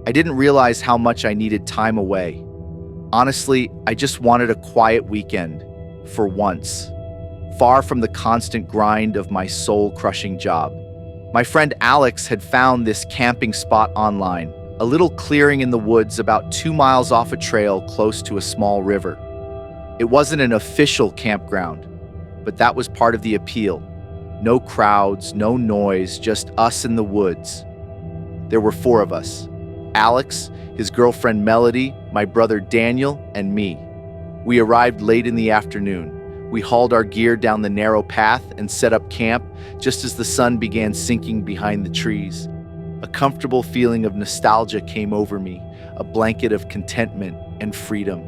I didn't realize how much I needed time away. Honestly, I just wanted a quiet weekend, for once, far from the constant grind of my soul-crushing job. My friend Alex had found this camping spot online, a little clearing in the woods about 2 miles off a trail close to a small river. It wasn't an official campground, but that was part of the appeal. No crowds, no noise, just us in the woods. There were 4 of us: Alex, his girlfriend Melody, my brother Daniel, and me. We arrived late in the afternoon. We hauled our gear down the narrow path and set up camp just as the sun began sinking behind the trees. A comfortable feeling of nostalgia came over me, a blanket of contentment and freedom.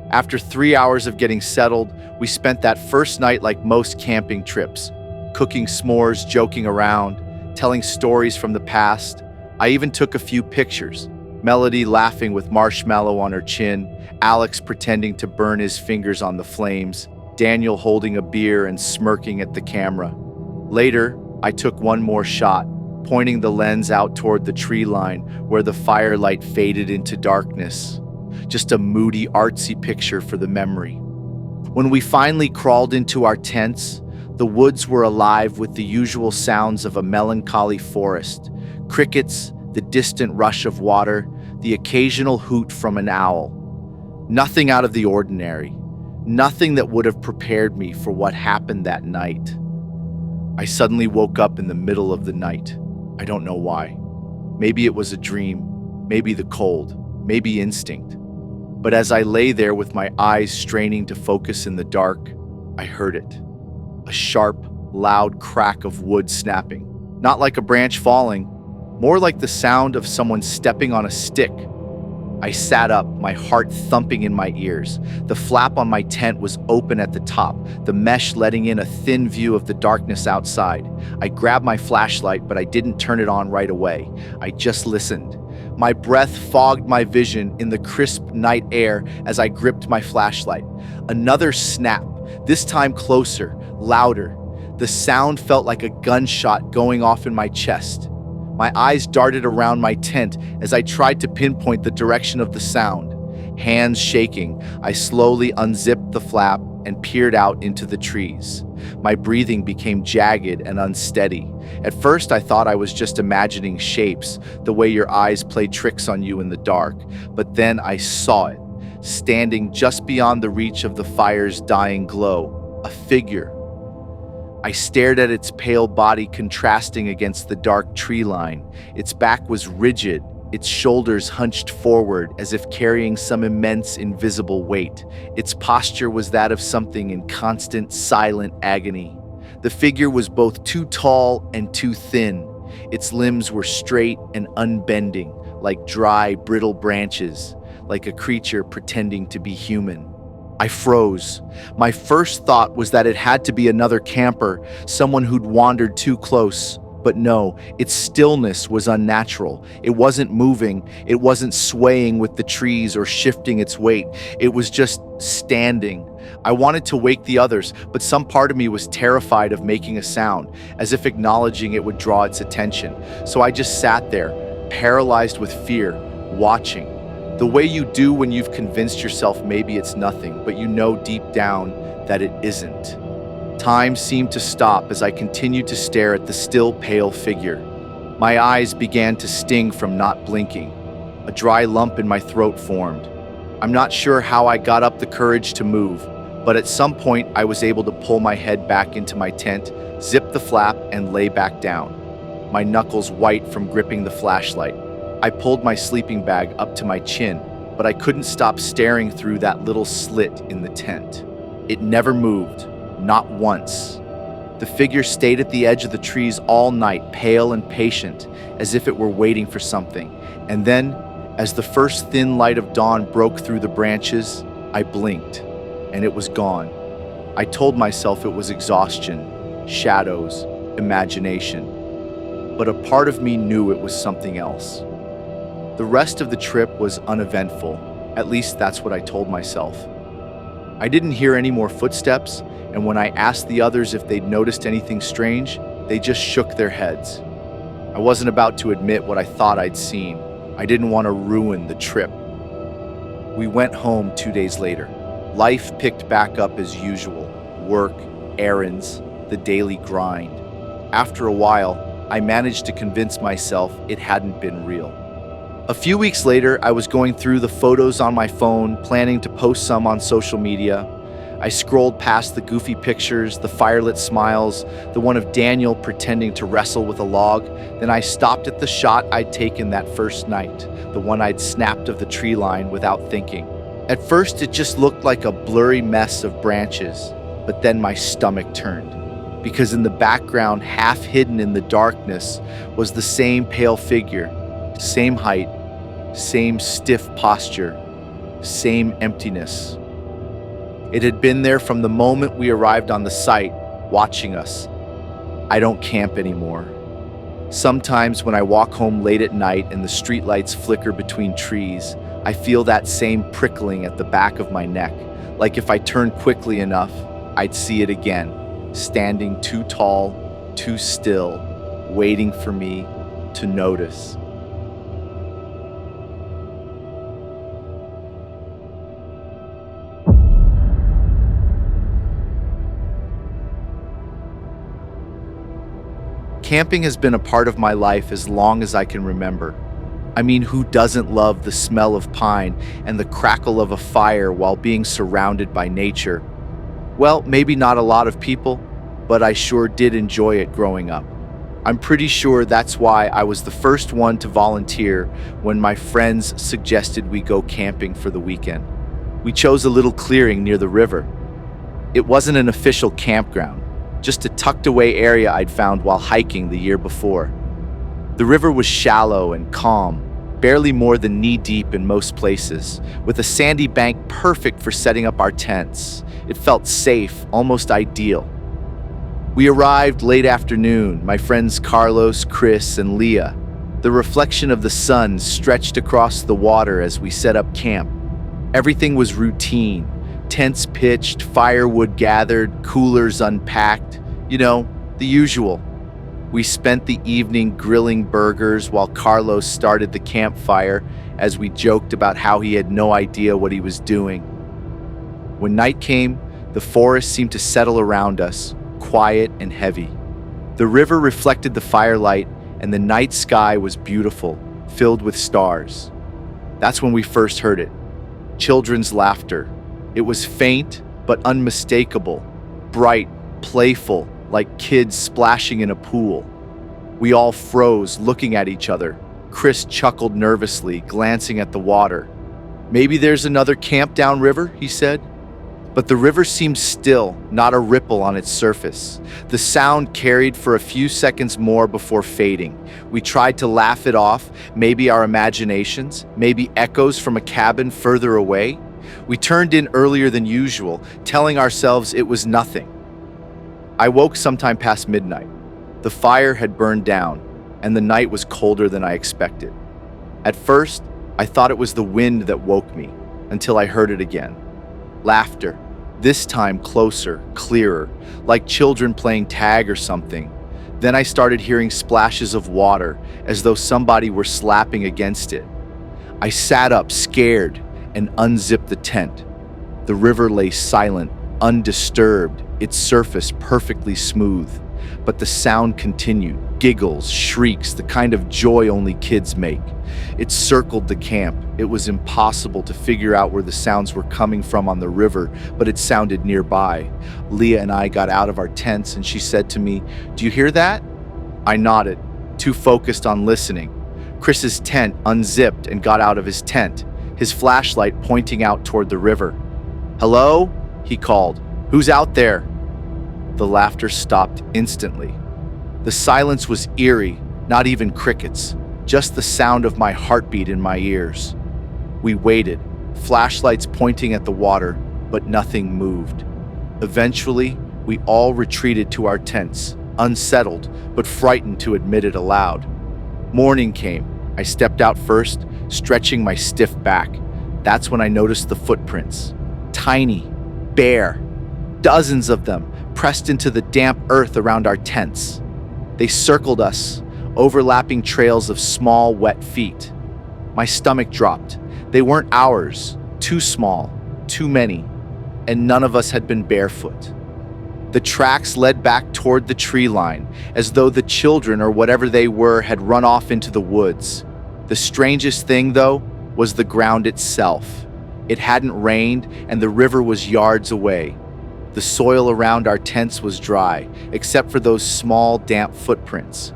After 3 hours of getting settled, we spent that first night like most camping trips, cooking s'mores, joking around, telling stories from the past. I even took a few pictures. Melody laughing with marshmallow on her chin, Alex pretending to burn his fingers on the flames, Daniel holding a beer and smirking at the camera. Later, I took one more shot, pointing the lens out toward the tree line where the firelight faded into darkness. Just a moody, artsy picture for the memory. When we finally crawled into our tents, the woods were alive with the usual sounds of a melancholy forest: crickets, the distant rush of water, the occasional hoot from an owl. Nothing out of the ordinary. Nothing that would have prepared me for what happened that night. I suddenly woke up in the middle of the night. I don't know why. Maybe it was a dream, maybe the cold, maybe instinct. But as I lay there with my eyes straining to focus in the dark, I heard it. A sharp, loud crack of wood snapping. Not like a branch falling, more like the sound of someone stepping on a stick. I sat up, my heart thumping in my ears. The flap on my tent was open at the top, the mesh letting in a thin view of the darkness outside. I grabbed my flashlight, but I didn't turn it on right away. I just listened. My breath fogged my vision in the crisp night air as I gripped my flashlight. Another snap, this time closer, louder. The sound felt like a gunshot going off in my chest. My eyes darted around my tent as I tried to pinpoint the direction of the sound. Hands shaking, I slowly unzipped the flap and peered out into the trees. My breathing became jagged and unsteady. At first, I thought I was just imagining shapes, the way your eyes play tricks on you in the dark. But then I saw it, standing just beyond the reach of the fire's dying glow, a figure. I stared at its pale body contrasting against the dark tree line. Its back was rigid, its shoulders hunched forward as if carrying some immense invisible weight. Its posture was that of something in constant, silent agony. The figure was both too tall and too thin. Its limbs were straight and unbending, like dry, brittle branches, like a creature pretending to be human. I froze. My first thought was that it had to be another camper, someone who'd wandered too close. But no, its stillness was unnatural. It wasn't moving. It wasn't swaying with the trees or shifting its weight. It was just standing. I wanted to wake the others, but some part of me was terrified of making a sound, as if acknowledging it would draw its attention. So I just sat there, paralyzed with fear, watching. The way you do when you've convinced yourself maybe it's nothing, but you know deep down that it isn't. Time seemed to stop as I continued to stare at the still pale figure. My eyes began to sting from not blinking. A dry lump in my throat formed. I'm not sure how I got up the courage to move, but at some point I was able to pull my head back into my tent, zip the flap, and lay back down, my knuckles white from gripping the flashlight. I pulled my sleeping bag up to my chin, but I couldn't stop staring through that little slit in the tent. It never moved, not once. The figure stayed at the edge of the trees all night, pale and patient, as if it were waiting for something. And then, as the first thin light of dawn broke through the branches, I blinked, and it was gone. I told myself it was exhaustion, shadows, imagination. But a part of me knew it was something else. The rest of the trip was uneventful. At least that's what I told myself. I didn't hear any more footsteps, and when I asked the others if they'd noticed anything strange, they just shook their heads. I wasn't about to admit what I thought I'd seen. I didn't want to ruin the trip. We went home 2 days later. Life picked back up as usual. Work, errands, the daily grind. After a while, I managed to convince myself it hadn't been real. A few weeks later, I was going through the photos on my phone, planning to post some on social media. I scrolled past the goofy pictures, the firelit smiles, the one of Daniel pretending to wrestle with a log. Then I stopped at the shot I'd taken that first night, the one I'd snapped of the tree line without thinking. At first, it just looked like a blurry mess of branches, but then my stomach turned, because in the background, half hidden in the darkness, was the same pale figure, same height, same stiff posture, same emptiness. It had been there from the moment we arrived on the site, watching us. I don't camp anymore. Sometimes when I walk home late at night and the streetlights flicker between trees, I feel that same prickling at the back of my neck, like if I turn quickly enough, I'd see it again, standing too tall, too still, waiting for me to notice. Camping has been a part of my life as long as I can remember. I mean, who doesn't love the smell of pine and the crackle of a fire while being surrounded by nature? Well, maybe not a lot of people, but I sure did enjoy it growing up. I'm pretty sure that's why I was the first one to volunteer when my friends suggested we go camping for the weekend. We chose a little clearing near the river. It wasn't an official campground, just a tucked-away area I'd found while hiking the year before. The river was shallow and calm, barely more than knee-deep in most places, with a sandy bank perfect for setting up our tents. It felt safe, almost ideal. We arrived late afternoon, my friends Carlos, Chris, and Leah. The reflection of the sun stretched across the water as we set up camp. Everything was routine. Tents pitched, firewood gathered, coolers unpacked. You know, the usual. We spent the evening grilling burgers while Carlos started the campfire as we joked about how he had no idea what he was doing. When night came, the forest seemed to settle around us, quiet and heavy. The river reflected the firelight, and the night sky was beautiful, filled with stars. That's when we first heard it. Children's laughter. It was faint, but unmistakable, bright, playful, like kids splashing in a pool. We all froze, looking at each other. Chris chuckled nervously, glancing at the water. "Maybe there's another camp downriver," he said. But the river seemed still, not a ripple on its surface. The sound carried for a few seconds more before fading. We tried to laugh it off, maybe our imaginations, maybe echoes from a cabin further away. We turned in earlier than usual, telling ourselves it was nothing. I woke sometime past midnight. The fire had burned down, and the night was colder than I expected. At first, I thought it was the wind that woke me, until I heard it again. Laughter, this time closer, clearer, like children playing tag or something. Then I started hearing splashes of water, as though somebody were slapping against it. I sat up, scared, and unzipped the tent. The river lay silent, undisturbed, its surface perfectly smooth. But the sound continued, giggles, shrieks, the kind of joy only kids make. It circled the camp. It was impossible to figure out where the sounds were coming from on the river, but it sounded nearby. Leah and I got out of our tents and she said to me, "Do you hear that?" I nodded, too focused on listening. Chris's tent unzipped and got out of his tent, his flashlight pointing out toward the river. "Hello?" he called. "Who's out there?" The laughter stopped instantly. The silence was eerie, not even crickets, just the sound of my heartbeat in my ears. We waited, flashlights pointing at the water, but nothing moved. Eventually, we all retreated to our tents, unsettled, but frightened to admit it aloud. Morning came. I stepped out first, stretching my stiff back. That's when I noticed the footprints. Tiny, bare, dozens of them, pressed into the damp earth around our tents. They circled us, overlapping trails of small, wet feet. My stomach dropped. They weren't ours. Too small, too many, and none of us had been barefoot. The tracks led back toward the tree line, as though the children or whatever they were had run off into the woods. The strangest thing, though, was the ground itself. It hadn't rained, and the river was yards away. The soil around our tents was dry, except for those small, damp footprints.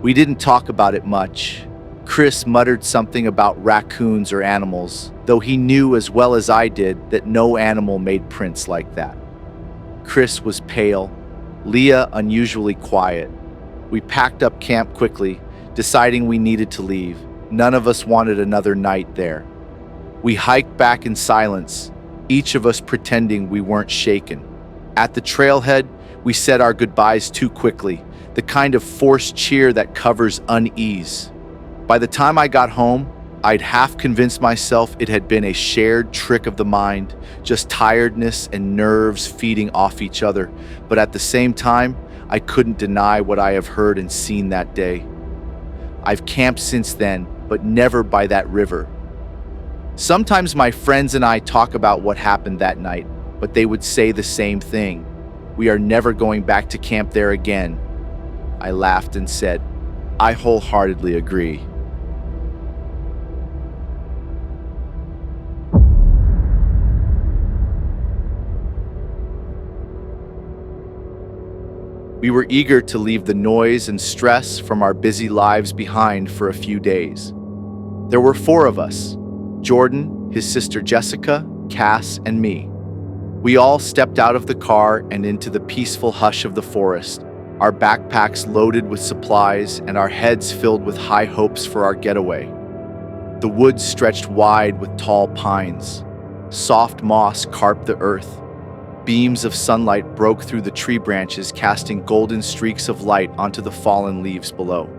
We didn't talk about it much. Chris muttered something about raccoons or animals, though he knew as well as I did that no animal made prints like that. Chris was pale, Leah unusually quiet. We packed up camp quickly, deciding we needed to leave. None of us wanted another night there. We hiked back in silence, each of us pretending we weren't shaken. At the trailhead, we said our goodbyes too quickly, the kind of forced cheer that covers unease. By the time I got home, I'd half convinced myself it had been a shared trick of the mind, just tiredness and nerves feeding off each other. But at the same time, I couldn't deny what I have heard and seen that day. I've camped since then, but never by that river. Sometimes my friends and I talk about what happened that night, but they would say the same thing. We are never going back to camp there again. I laughed and said, I wholeheartedly agree. We were eager to leave the noise and stress from our busy lives behind for a few days. There were 4 of us: Jordan, his sister Jessica, Cass, and me. We all stepped out of the car and into the peaceful hush of the forest, our backpacks loaded with supplies and our heads filled with high hopes for our getaway. The woods stretched wide with tall pines. Soft moss carped the earth. Beams of sunlight broke through the tree branches, casting golden streaks of light onto the fallen leaves below.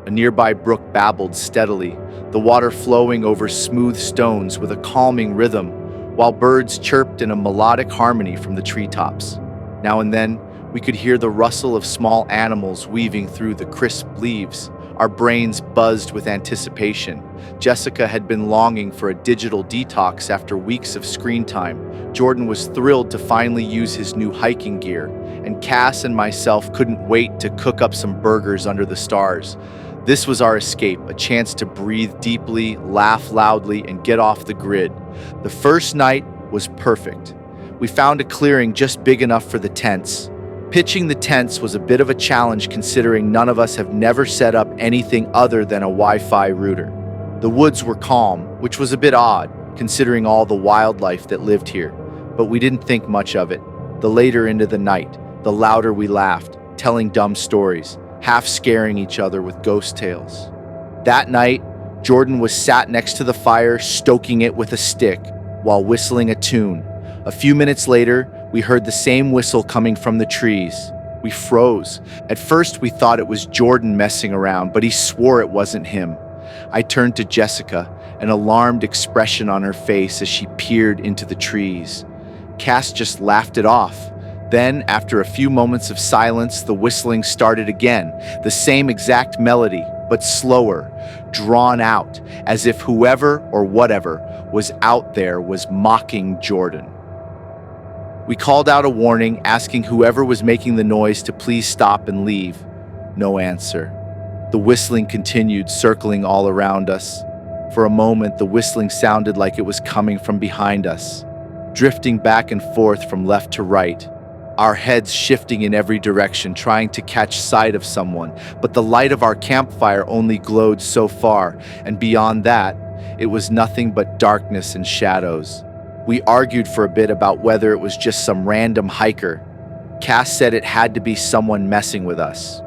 A nearby brook babbled steadily, the water flowing over smooth stones with a calming rhythm, while birds chirped in a melodic harmony from the treetops. Now and then, we could hear the rustle of small animals weaving through the crisp leaves. Our brains buzzed with anticipation. Jessica had been longing for a digital detox after weeks of screen time. Jordan was thrilled to finally use his new hiking gear, and Cass and myself couldn't wait to cook up some burgers under the stars. This was our escape, a chance to breathe deeply, laugh loudly, and get off the grid. The first night was perfect. We found a clearing just big enough for the tents. Pitching the tents was a bit of a challenge considering none of us have never set up anything other than a Wi-Fi router. The woods were calm, which was a bit odd considering all the wildlife that lived here, but we didn't think much of it. The later into the night, the louder we laughed, telling dumb stories, half scaring each other with ghost tales. That night, Jordan was sat next to the fire, stoking it with a stick while whistling a tune. A few minutes later, we heard the same whistle coming from the trees. We froze. At first, we thought it was Jordan messing around, but he swore it wasn't him. I turned to Jessica, an alarmed expression on her face as she peered into the trees. Cass just laughed it off. Then, after a few moments of silence, the whistling started again, the same exact melody, but slower, drawn out, as if whoever or whatever was out there was mocking Jordan. We called out a warning, asking whoever was making the noise to please stop and leave. No answer. The whistling continued, circling all around us. For a moment, the whistling sounded like it was coming from behind us, drifting back and forth from left to right, our heads shifting in every direction, trying to catch sight of someone. But the light of our campfire only glowed so far, and beyond that, it was nothing but darkness and shadows. We argued for a bit about whether it was just some random hiker. Cass said it had to be someone messing with us.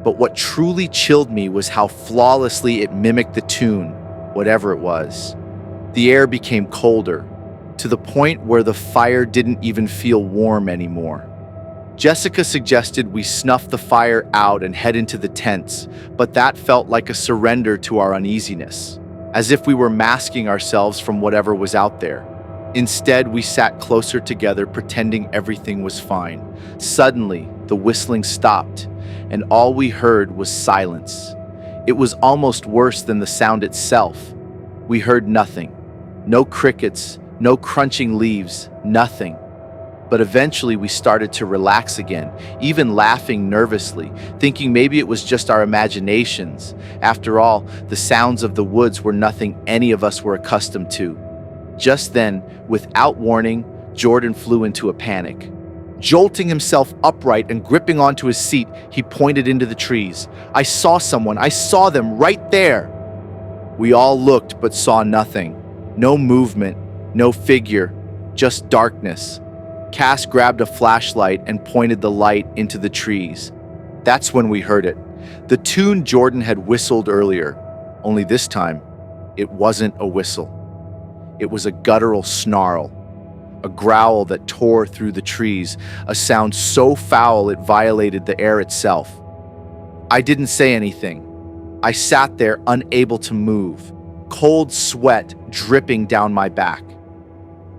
But what truly chilled me was how flawlessly it mimicked the tune, whatever it was. The air became colder, to the point where the fire didn't even feel warm anymore. Jessica suggested we snuff the fire out and head into the tents, but that felt like a surrender to our uneasiness, as if we were masking ourselves from whatever was out there. Instead, we sat closer together, pretending everything was fine. Suddenly, the whistling stopped, and all we heard was silence. It was almost worse than the sound itself. We heard nothing. No crickets, no crunching leaves, nothing. But eventually we started to relax again, even laughing nervously, thinking maybe it was just our imaginations. After all, the sounds of the woods were nothing any of us were accustomed to. Just then, without warning, Jordan flew into a panic. Jolting himself upright and gripping onto his seat, he pointed into the trees. I saw someone. I saw them right there. We all looked but saw nothing. No movement, no figure, just darkness. Cass grabbed a flashlight and pointed the light into the trees. That's when we heard it. The tune Jordan had whistled earlier, only this time, it wasn't a whistle. It was a guttural snarl, a growl that tore through the trees, a sound so foul it violated the air itself. I didn't say anything. I sat there unable to move, cold sweat dripping down my back.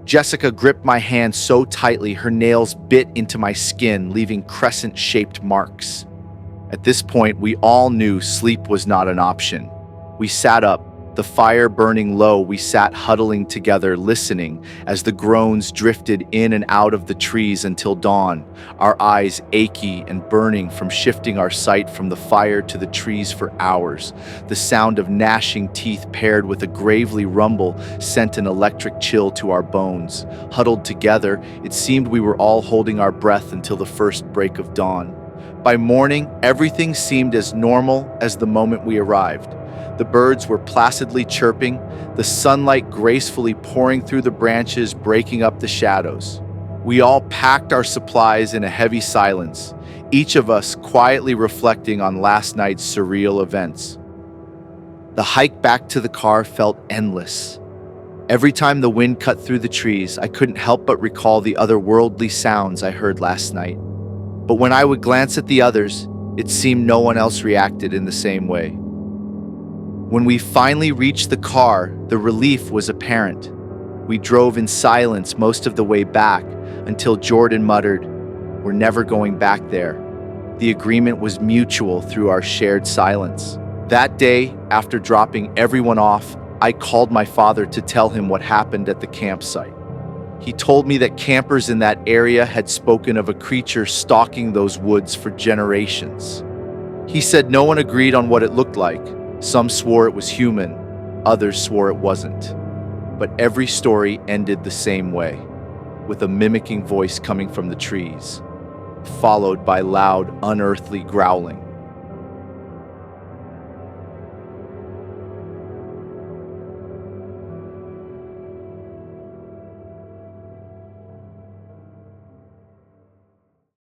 Jessica gripped my hand so tightly her nails bit into my skin, leaving crescent-shaped marks. At this point, we all knew sleep was not an option. We sat up, the fire burning low. We sat huddling together, listening as the groans drifted in and out of the trees until dawn, our eyes achy and burning from shifting our sight from the fire to the trees for hours. The sound of gnashing teeth paired with a gravely rumble sent an electric chill to our bones. Huddled together, it seemed we were all holding our breath until the first break of dawn. By morning, everything seemed as normal as the moment we arrived. The birds were placidly chirping, the sunlight gracefully pouring through the branches, breaking up the shadows. We all packed our supplies in a heavy silence, each of us quietly reflecting on last night's surreal events. The hike back to the car felt endless. Every time the wind cut through the trees, I couldn't help but recall the otherworldly sounds I heard last night. But when I would glance at the others, it seemed no one else reacted in the same way. When we finally reached the car, the relief was apparent. We drove in silence most of the way back until Jordan muttered, "We're never going back there." The agreement was mutual through our shared silence. That day, after dropping everyone off, I called my father to tell him what happened at the campsite. He told me that campers in that area had spoken of a creature stalking those woods for generations. He said no one agreed on what it looked like. Some swore it was human, others swore it wasn't. But every story ended the same way, with a mimicking voice coming from the trees, followed by loud, unearthly growling.